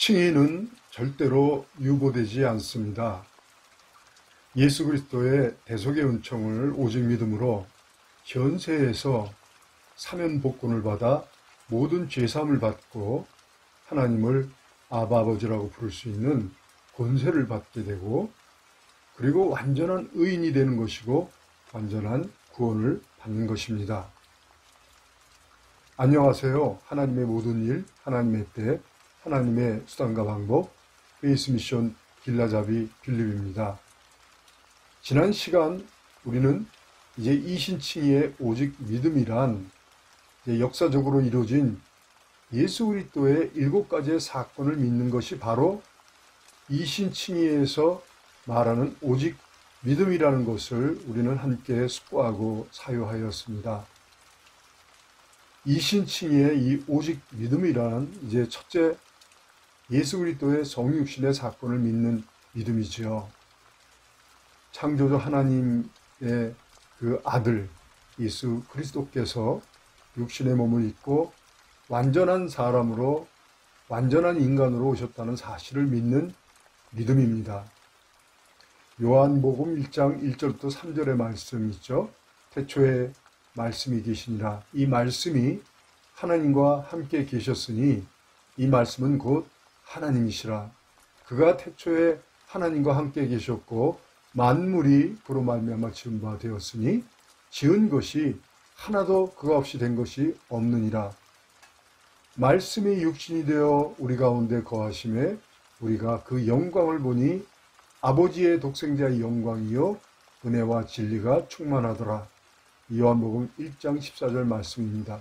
칭의는 절대로 유보되지 않습니다. 예수 그리스도의 대속의 은총을 오직 믿음으로 현세에서 사면복권을 받아 모든 죄사함을 받고 하나님을 아바 아버지라고 부를 수 있는 권세를 받게 되고, 그리고 완전한 의인이 되는 것이고 완전한 구원을 받는 것입니다. 안녕하세요. 하나님의 모든 일, 하나님의 때, 하나님의 수단과 방법, 페이스 미션 길라잡이 빌립입니다. 지난 시간 우리는 이제 이신칭의의 오직 믿음이란 역사적으로 이루어진 예수 그리스도의 7가지의 사건을 믿는 것이 바로 이신칭의에서 말하는 오직 믿음이라는 것을 우리는 함께 숙고하고 사유하였습니다. 이신칭의의 이 오직 믿음이란 이제 첫째, 예수 그리스도의 성육신의 사건을 믿는 믿음이지요. 창조주 하나님의 그 아들 예수 그리스도께서 육신의 몸을 입고 완전한 사람으로 완전한 인간으로 오셨다는 사실을 믿는 믿음입니다. 요한복음 1장 1절부터 3절의 말씀이 있죠. 태초에 말씀이 계시니라. 이 말씀이 하나님과 함께 계셨으니 이 말씀은 곧 하나님이시라. 그가 태초에 하나님과 함께 계셨고 만물이 그로 말미암아 지은 바 되었으니 지은 것이 하나도 그가 없이 된 것이 없느니라. 말씀이 육신이 되어 우리 가운데 거하심에 우리가 그 영광을 보니 아버지의 독생자의 영광이요 은혜와 진리가 충만하더라. 요한복음 1장 14절 말씀입니다.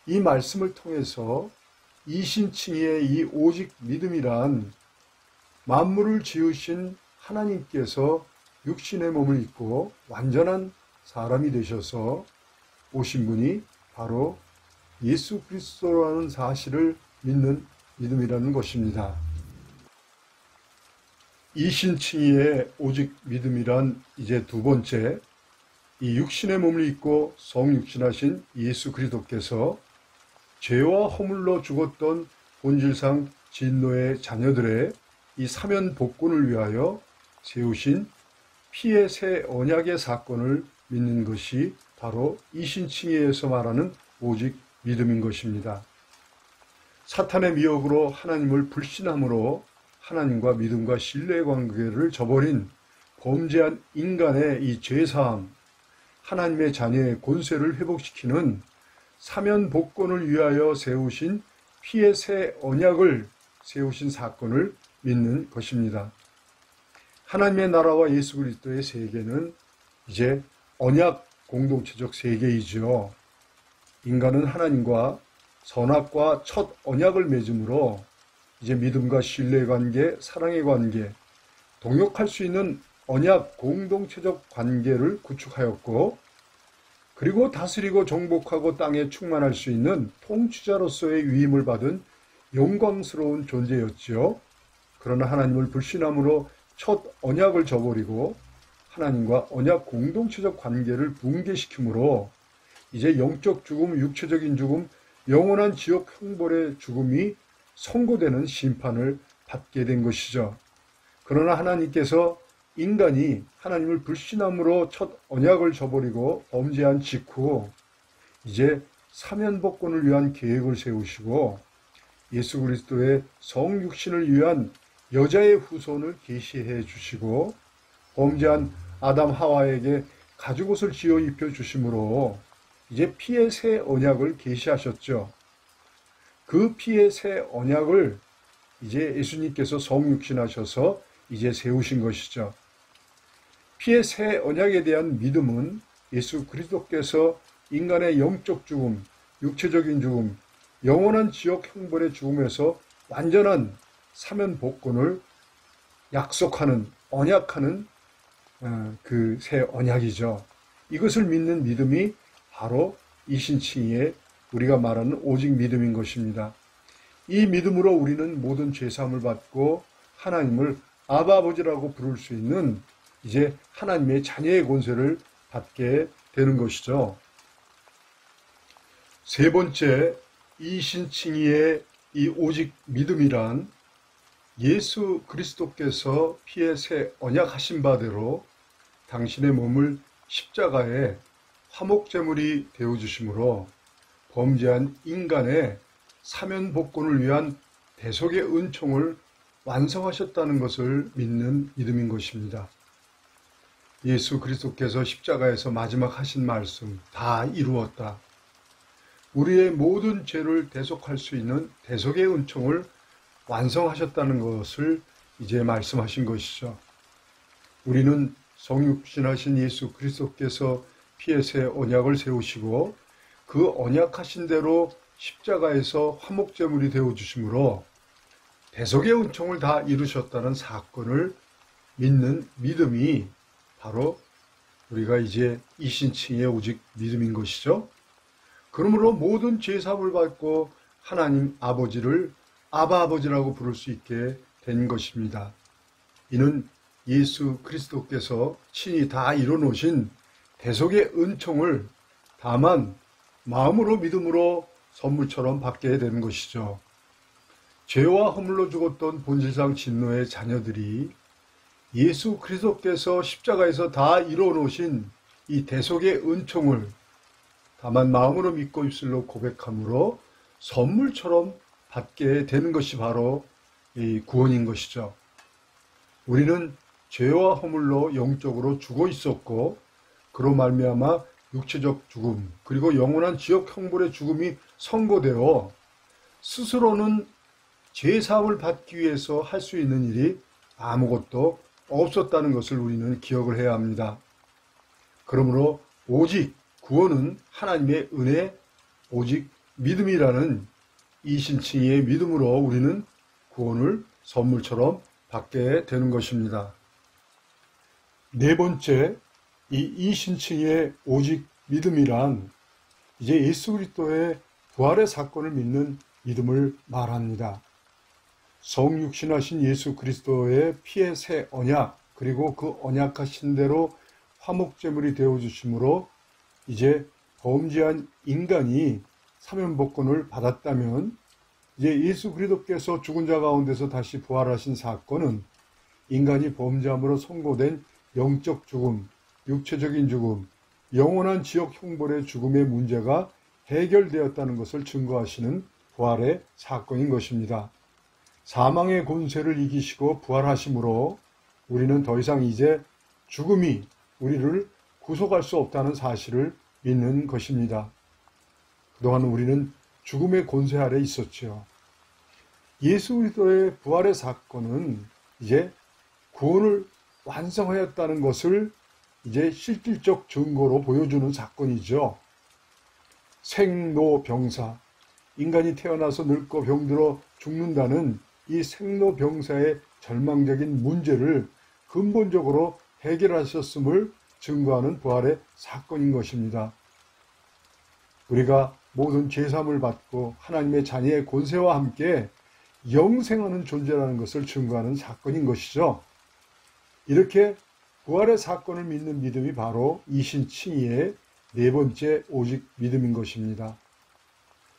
이 말씀을 통해서 이신칭의의 이 오직 믿음이란 만물을 지으신 하나님께서 육신의 몸을 입고 완전한 사람이 되셔서 오신 분이 바로 예수 그리스도라는 사실을 믿는 믿음이라는 것입니다. 이신칭의의 오직 믿음이란 이제 두 번째, 이 육신의 몸을 입고 성육신하신 예수 그리스도께서 죄와 허물로 죽었던 본질상 진노의 자녀들의 이 사면 복권을 위하여 세우신 피의 새 언약의 사건을 믿는 것이 바로 이신칭의에서 말하는 오직 믿음인 것입니다. 사탄의 미혹으로 하나님을 불신함으로 하나님과 믿음과 신뢰의 관계를 저버린 범죄한 인간의 이 죄사함, 하나님의 자녀의 권세를 회복시키는 사면 복권을 위하여 세우신 피의 새 언약을 세우신 사건을 믿는 것입니다. 하나님의 나라와 예수 그리스도의 세계는 이제 언약 공동체적 세계이죠. 인간은 하나님과 선악과 첫 언약을 맺음으로 이제 믿음과 신뢰의 관계, 사랑의 관계, 동역할 수 있는 언약 공동체적 관계를 구축하였고, 그리고 다스리고 정복하고 땅에 충만할 수 있는 통치자로서의 위임을 받은 영광스러운 존재였지요. 그러나 하나님을 불신함으로 첫 언약을 저버리고 하나님과 언약 공동체적 관계를 붕괴시키므로 이제 영적 죽음, 육체적인 죽음, 영원한 지옥 형벌의 죽음이 선고되는 심판을 받게 된 것이죠. 그러나 하나님께서 인간이 하나님을 불신함으로 첫 언약을 저버리고 범죄한 직후 이제 사면복권을 위한 계획을 세우시고 예수 그리스도의 성육신을 위한 여자의 후손을 계시해 주시고 범죄한 아담 하와에게 가죽옷을 지어 입혀 주심으로 이제 피의 새 언약을 계시하셨죠. 그 피의 새 언약을 이제 예수님께서 성육신하셔서 이제 세우신 것이죠. 피의 새 언약에 대한 믿음은 예수 그리스도께서 인간의 영적 죽음, 육체적인 죽음, 영원한 지옥 형벌의 죽음에서 완전한 사면 복권을 약속하는, 언약하는 그 새 언약이죠. 이것을 믿는 믿음이 바로 이신칭의의 우리가 말하는 오직 믿음인 것입니다. 이 믿음으로 우리는 모든 죄사함을 받고 하나님을 아바 아버지라고 부를 수 있는 이제 하나님의 자녀의 권세를 받게 되는 것이죠. 세 번째, 이신칭의의 이 오직 믿음이란 예수 그리스도께서 피의 새 언약하신 바대로 당신의 몸을 십자가에 화목제물이 되어주심으로 범죄한 인간의 사면복권을 위한 대속의 은총을 완성하셨다는 것을 믿는 믿음인 것입니다. 예수 그리스도께서 십자가에서 마지막 하신 말씀, 다 이루었다. 우리의 모든 죄를 대속할 수 있는 대속의 은총을 완성하셨다는 것을 이제 말씀하신 것이죠. 우리는 성육신하신 예수 그리스도께서 피의 새 언약을 세우시고 그 언약하신 대로 십자가에서 화목제물이 되어주심으로 대속의 은총을 다 이루셨다는 사건을 믿는 믿음이 바로 우리가 이제 이신칭의 오직 믿음인 것이죠. 그러므로 모든 죄사함을 받고 하나님 아버지를 아바 아버지라고 부를 수 있게 된 것입니다. 이는 예수 그리스도께서 친히 다 이뤄놓으신 대속의 은총을 다만 마음으로 믿음으로 선물처럼 받게 되는 것이죠. 죄와 허물로 죽었던 본질상 진노의 자녀들이 예수 그리스도께서 십자가에서 다 이뤄놓으신 이 대속의 은총을 다만 마음으로 믿고 입술로 고백함으로 선물처럼 받게 되는 것이 바로 이 구원인 것이죠. 우리는 죄와 허물로 영적으로 죽어 있었고 그로 말미암아 육체적 죽음 그리고 영원한 지옥 형벌의 죽음이 선고되어 스스로는 죄사함을 받기 위해서 할 수 있는 일이 아무것도 없었다는 것을 우리는 기억을 해야 합니다. 그러므로 오직 구원은 하나님의 은혜, 오직 믿음이라는 이신칭의 믿음으로 우리는 구원을 선물처럼 받게 되는 것입니다. 네 번째, 이 이신칭의 오직 믿음이란 이제 예수 그리스도의 부활의 사건을 믿는 믿음을 말합니다. 성육신하신 예수 그리스도의 피의 새 언약 그리고 그 언약하신 대로 화목제물이 되어주심으로 이제 범죄한 인간이 사면복권을 받았다면 이제 예수 그리스도께서 죽은 자 가운데서 다시 부활하신 사건은 인간이 범죄함으로 선고된 영적 죽음, 육체적인 죽음, 영원한 지옥 형벌의 죽음의 문제가 해결되었다는 것을 증거하시는 부활의 사건인 것입니다. 사망의 권세를 이기시고 부활하심으로 우리는 더 이상 이제 죽음이 우리를 구속할 수 없다는 사실을 믿는 것입니다. 그동안 우리는 죽음의 권세 아래 있었지요. 예수 그리스도의 부활의 사건은 이제 구원을 완성하였다는 것을 이제 실질적 증거로 보여주는 사건이죠. 생로병사, 인간이 태어나서 늙고 병들어 죽는다는 이 생로병사의 절망적인 문제를 근본적으로 해결하셨음을 증거하는 부활의 사건인 것입니다. 우리가 모든 죄사함을 받고 하나님의 자녀의 권세와 함께 영생하는 존재라는 것을 증거하는 사건인 것이죠. 이렇게 부활의 사건을 믿는 믿음이 바로 이신칭의의 네 번째 오직 믿음인 것입니다.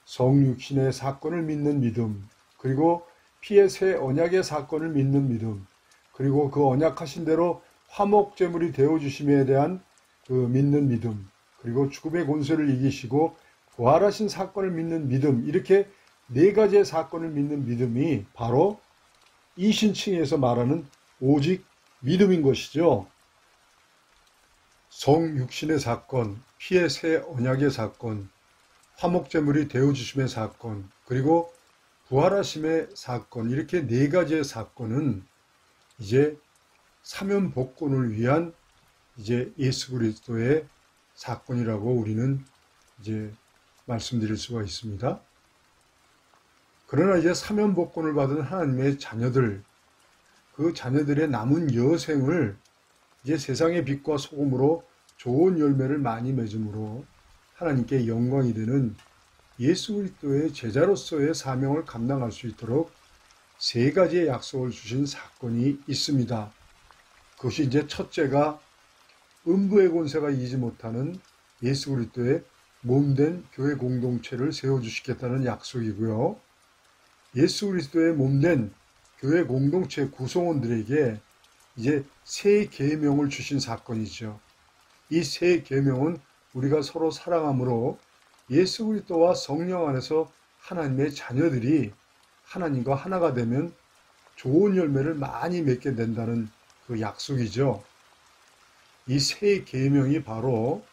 성육신의 사건을 믿는 믿음, 그리고 피의 새 언약의 사건을 믿는 믿음, 그리고 그 언약하신 대로 화목제물이 되어주심에 대한 그 믿는 믿음, 그리고 죽음의 권세를 이기시고 부활하신 사건을 믿는 믿음, 이렇게 네 가지의 사건을 믿는 믿음이 바로 이신칭에서 말하는 오직 믿음인 것이죠. 성육신의 사건, 피의 새 언약의 사건, 화목제물이 되어주심의 사건, 그리고 부활하심의 사건, 이렇게 네 가지의 사건은 이제 사면복권을 위한 이제 예수 그리스도의 사건이라고 우리는 이제 말씀드릴 수가 있습니다. 그러나 이제 사면복권을 받은 하나님의 자녀들, 그 자녀들의 남은 여생을 이제 세상의 빛과 소금으로 좋은 열매를 많이 맺음으로 하나님께 영광이 되는 예수 그리스도의 제자로서의 사명을 감당할 수 있도록 세 가지의 약속을 주신 사건이 있습니다. 그것이 이제 첫째가 음부의 권세가 이기지 못하는 예수 그리스도의 몸된 교회 공동체를 세워주시겠다는 약속이고요. 예수 그리스도의 몸된 교회 공동체 구성원들에게 이제 새 계명을 주신 사건이죠. 이 새 계명은 우리가 서로 사랑함으로 예수 그리스도와 성령 안에서 하나님의 자녀들이 하나님과 하나가 되면 좋은 열매를 많이 맺게 된다는 그 약속이죠. 이 새 계명이 바로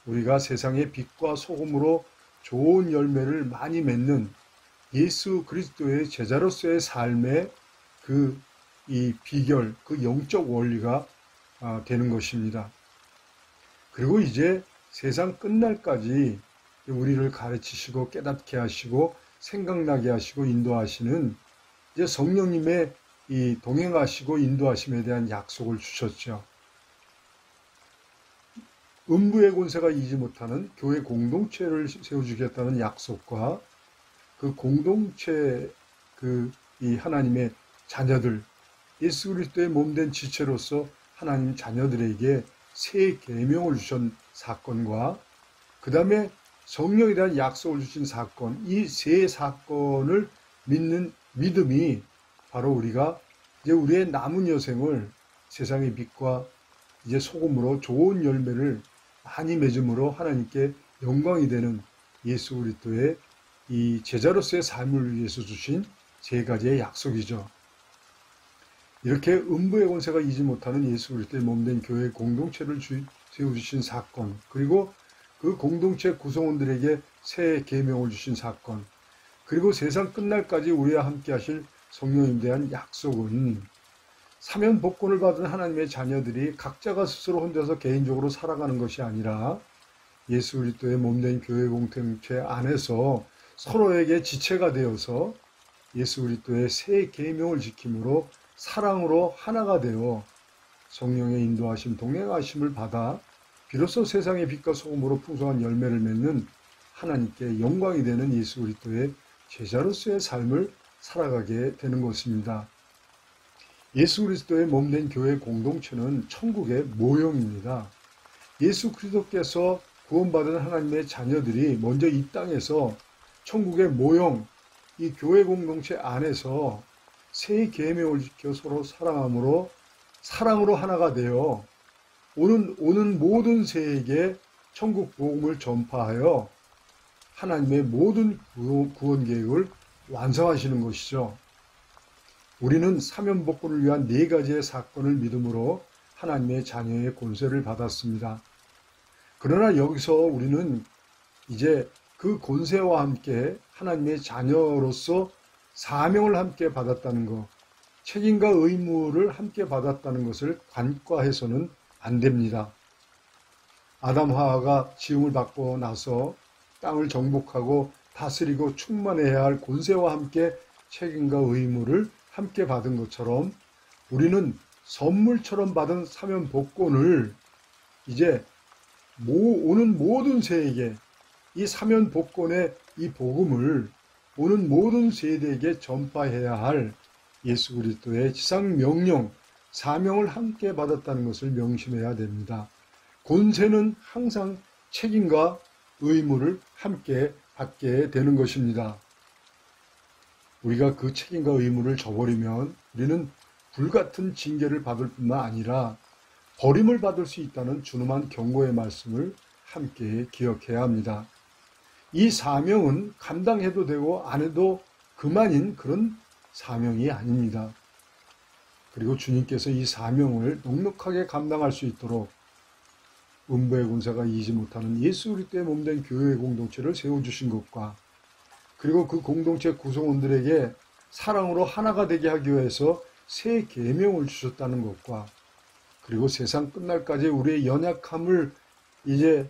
우리가 세상의 빛과 소금으로 좋은 열매를 많이 맺는 예수 그리스도의 제자로서의 삶의 이 비결, 그 영적 원리가 되는 것입니다. 그리고 이제 세상 끝날까지 우리를 가르치시고 깨닫게 하시고 생각나게 하시고 인도하시는 이제 성령님의 이 동행하시고 인도하심에 대한 약속을 주셨죠. 음부의 권세가 이기지 못하는 교회 공동체를 세워주겠다는 약속과 그 공동체 이 하나님의 자녀들, 예수 그리스도의 몸된 지체로서 하나님 자녀들에게 새 계명을 주신 사건과 그 다음에 성령에 대한 약속을 주신 사건, 이 세 사건을 믿는 믿음이 바로 우리가 이제 우리의 남은 여생을 세상의 빛과 이제 소금으로 좋은 열매를 많이 맺음으로 하나님께 영광이 되는 예수 그리스도의 이 제자로서의 삶을 위해서 주신 세 가지의 약속이죠. 이렇게 음부의 권세가 이기지 못하는 예수 그리스도의 몸된 교회 공동체를 세워주신 사건, 그리고 그 공동체 구성원들에게 새 계명을 주신 사건, 그리고 세상 끝날까지 우리와 함께 하실 성령님에 대한 약속은 사면 복권을 받은 하나님의 자녀들이 각자가 스스로 혼자서 개인적으로 살아가는 것이 아니라 예수 그리스도의 몸된 교회 공동체 안에서 서로에게 지체가 되어서 예수 그리스도의 새 계명을 지킴으로 사랑으로 하나가 되어 성령의 인도하심, 동행하심을 받아 비로소 세상의 빛과 소금으로 풍성한 열매를 맺는 하나님께 영광이 되는 예수 그리스도의 제자로서의 삶을 살아가게 되는 것입니다. 예수 그리스도의 몸된 교회 공동체는 천국의 모형입니다. 예수 그리스도께서 구원받은 하나님의 자녀들이 먼저 이 땅에서 천국의 모형, 이 교회 공동체 안에서 새 계명을 지켜 서로 사랑함으로 사랑으로 하나가 되어 오는 모든 세에게 천국 복음을 전파하여 하나님의 모든 구원 계획을 완성하시는 것이죠. 우리는 사면 복권을 위한 네 가지의 사건을 믿음으로 하나님의 자녀의 권세를 받았습니다. 그러나 여기서 우리는 이제 그 권세와 함께 하나님의 자녀로서 사명을 함께 받았다는 것, 책임과 의무를 함께 받았다는 것을 간과해서는 안 됩니다. 아담 하와가 지음을 받고 나서 땅을 정복하고 다스리고 충만해야 할 권세와 함께 책임과 의무를 함께 받은 것처럼 우리는 선물처럼 받은 사면 복권을 이제 오는 모든 세에게 이 사면 복권의 이 복음을 오는 모든 세대에게 전파해야 할 예수 그리스도의 지상 명령, 사명을 함께 받았다는 것을 명심해야 됩니다. 권세는 항상 책임과 의무를 함께 받게 되는 것입니다. 우리가 그 책임과 의무를 저버리면 우리는 불같은 징계를 받을 뿐만 아니라 버림을 받을 수 있다는 준엄한 경고의 말씀을 함께 기억해야 합니다. 이 사명은 감당해도 되고 안 해도 그만인 그런 사명이 아닙니다. 그리고 주님께서 이 사명을 넉넉하게 감당할 수 있도록 음부의 권세가 이기지 못하는 예수 그리스도의 몸된 교회 공동체를 세워주신 것과 그리고 그 공동체 구성원들에게 사랑으로 하나가 되게 하기 위해서 새 계명을 주셨다는 것과 그리고 세상 끝날까지 우리의 연약함을 이제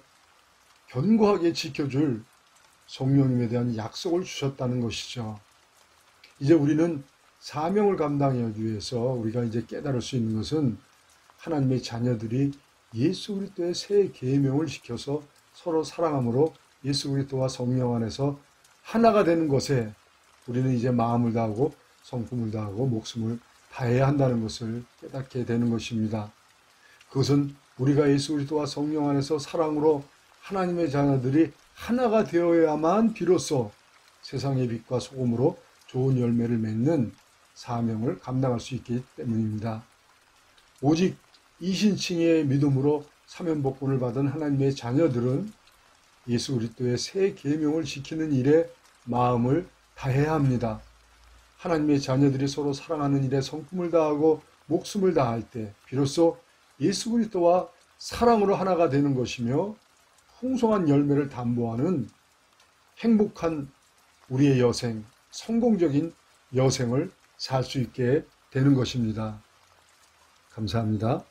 견고하게 지켜줄 성령님에 대한 약속을 주셨다는 것이죠. 이제 우리는 사명을 감당하기 위해서 우리가 이제 깨달을 수 있는 것은 하나님의 자녀들이 예수 그리스도의 새 계명을 지켜서 서로 사랑함으로 예수 그리스도와 성령 안에서 하나가 되는 것에 우리는 이제 마음을 다하고 성품을 다하고 목숨을 다해야 한다는 것을 깨닫게 되는 것입니다. 그것은 우리가 예수 그리스도와 성령 안에서 사랑으로 하나님의 자녀들이 하나가 되어야만 비로소 세상의 빛과 소금으로 좋은 열매를 맺는 사명을 감당할 수 있기 때문입니다. 오직 이신칭의 믿음으로 사면복권을 받은 하나님의 자녀들은 예수 그리스도의 새 계명을 지키는 일에 마음을 다해야 합니다. 하나님의 자녀들이 서로 사랑하는 일에 성품을 다하고 목숨을 다할 때 비로소 예수 그리스도와 사랑으로 하나가 되는 것이며 풍성한 열매를 담보하는 행복한 우리의 여생, 성공적인 여생을 살 수 있게 되는 것입니다. 감사합니다.